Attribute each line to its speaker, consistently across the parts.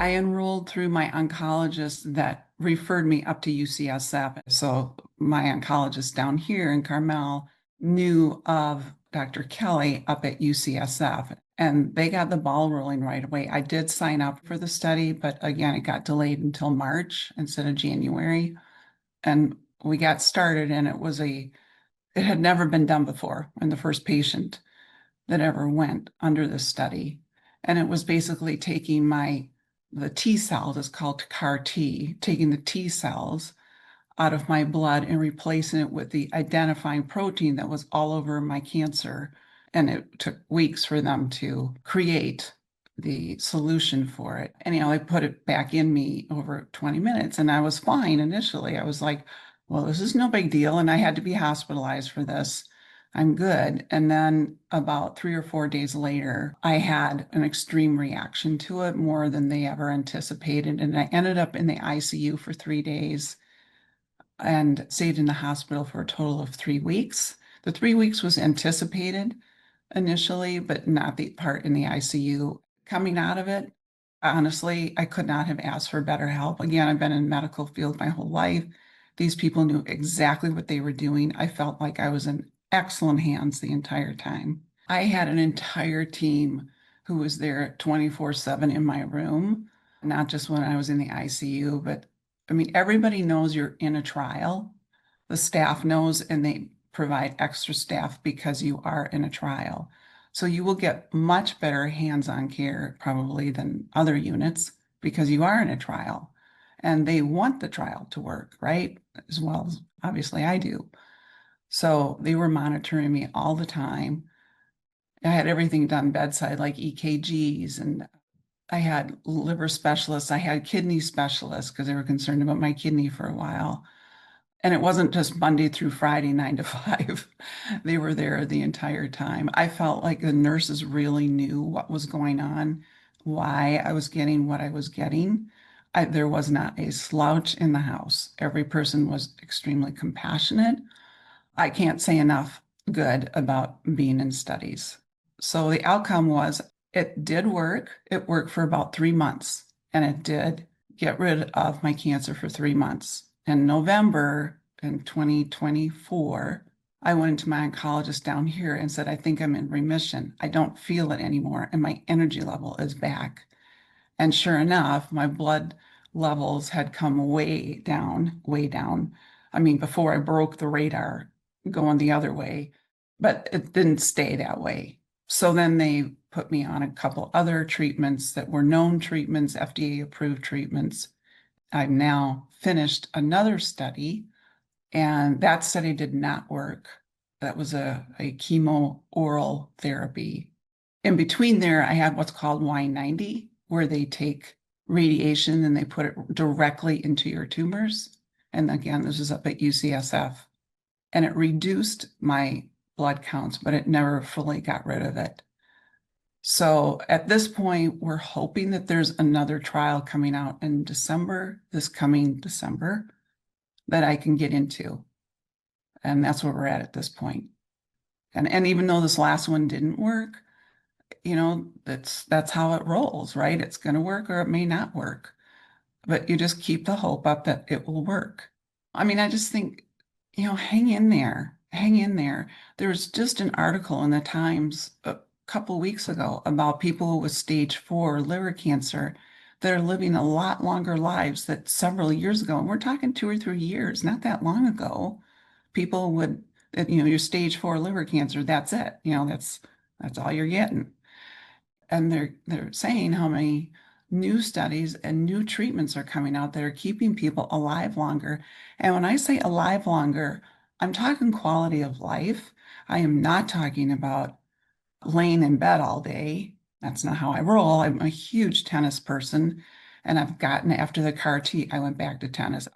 Speaker 1: I enrolled through my oncologist that referred me up to UCSF. So my oncologist down here in Carmel knew of Dr. Kelly up at UCSF, and they got the ball rolling right away. I did sign up for the study, but again, it got delayed until March instead of January. And we got started, and it had never been done before. I'm the first patient that ever went under the study. And it was basically taking the T cells, it's called CAR T, taking the T cells out of my blood and replacing it with the identifying protein that was all over my cancer. And it took weeks for them to create the solution for it. And, they put it back in me over 20 minutes and I was fine initially. I was like, well, this is no big deal. And I had to be hospitalized for this. I'm good. And then about 3 or 4 days later, I had an extreme reaction to it, more than they ever anticipated. And I ended up in the ICU for 3 days and stayed in the hospital for a total of 3 weeks. The 3 weeks was anticipated initially, but not the part in the ICU. Coming out of it, honestly, I could not have asked for better help. Again, I've been in the medical field my whole life. These people knew exactly what they were doing. I felt like I was in excellent hands the entire time. I had an entire team who was there 24/7 in my room, not just when I was in the ICU, but I mean, everybody knows you're in a trial. The staff knows, and they provide extra staff because you are in a trial. So you will get much better hands-on care probably than other units because you are in a trial and they want the trial to work, right? As well as obviously I do. So they were monitoring me all the time. I had everything done bedside, like EKGs, and I had liver specialists. I had kidney specialists because they were concerned about my kidney for a while. And it wasn't just Monday through Friday, 9 to 5. They were there the entire time. I felt like the nurses really knew what was going on, why I was getting what I was getting. There was not a slouch in the house. Every person was extremely compassionate. I can't say enough good about being in studies. So the outcome was it did work. It worked for about 3 months, and it did get rid of my cancer for 3 months. In November in 2024, I went to my oncologist down here and said, I think I'm in remission. I don't feel it anymore, and my energy level is back. And sure enough, my blood levels had come way down, way down. I mean, before I broke the radar going the other way, but it didn't stay that way. So then they put me on a couple other treatments that were known treatments, FDA approved treatments. I've now finished another study, and that study did not work. That was a chemo oral therapy. In between there, I had what's called Y90, where they take radiation and they put it directly into your tumors. And again, this is up at UCSF. And it reduced my blood counts, but it never fully got rid of it. So at this point, we're hoping that there's another trial coming out in December, this coming December, that I can get into. And that's where we're at this point. And even though this last one didn't work, that's how it rolls, right? It's going to work or it may not work, but you just keep the hope up that it will work. I mean, I just think, hang in there, hang in there. There was just an article in the Times a couple weeks ago about people with stage 4 liver cancer that are living a lot longer lives than several years ago. And we're talking 2 or 3 years, not that long ago. People would, your stage 4 liver cancer, that's it. That's all you're getting. And they're saying how many new studies and new treatments are coming out that are keeping people alive longer. And when I say alive longer, I'm talking quality of life. I am not talking about laying in bed all day. That's not how I roll. I'm a huge tennis person, and I've gotten after the CAR T, I went back to tennis.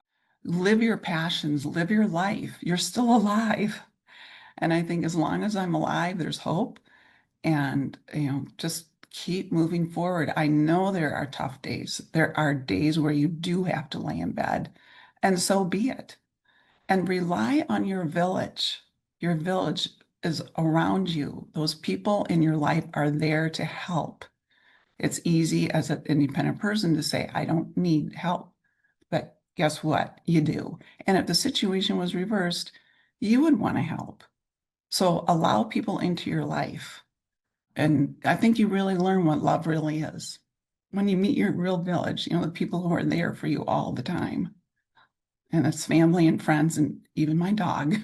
Speaker 1: Live your passions, live your life. You're still alive. And I think as long as I'm alive, there's hope. And, just keep moving forward. I know there are tough days. There are days where you do have to lay in bed, and so be it. And rely on your village. Your village is around you. Those people in your life are there to help. It's easy as an independent person to say, I don't need help. But guess what? You do. And if the situation was reversed, you would want to help. So allow people into your life. And I think you really learn what love really is when you meet your real village, the people who are there for you all the time. And it's family and friends and even my dog.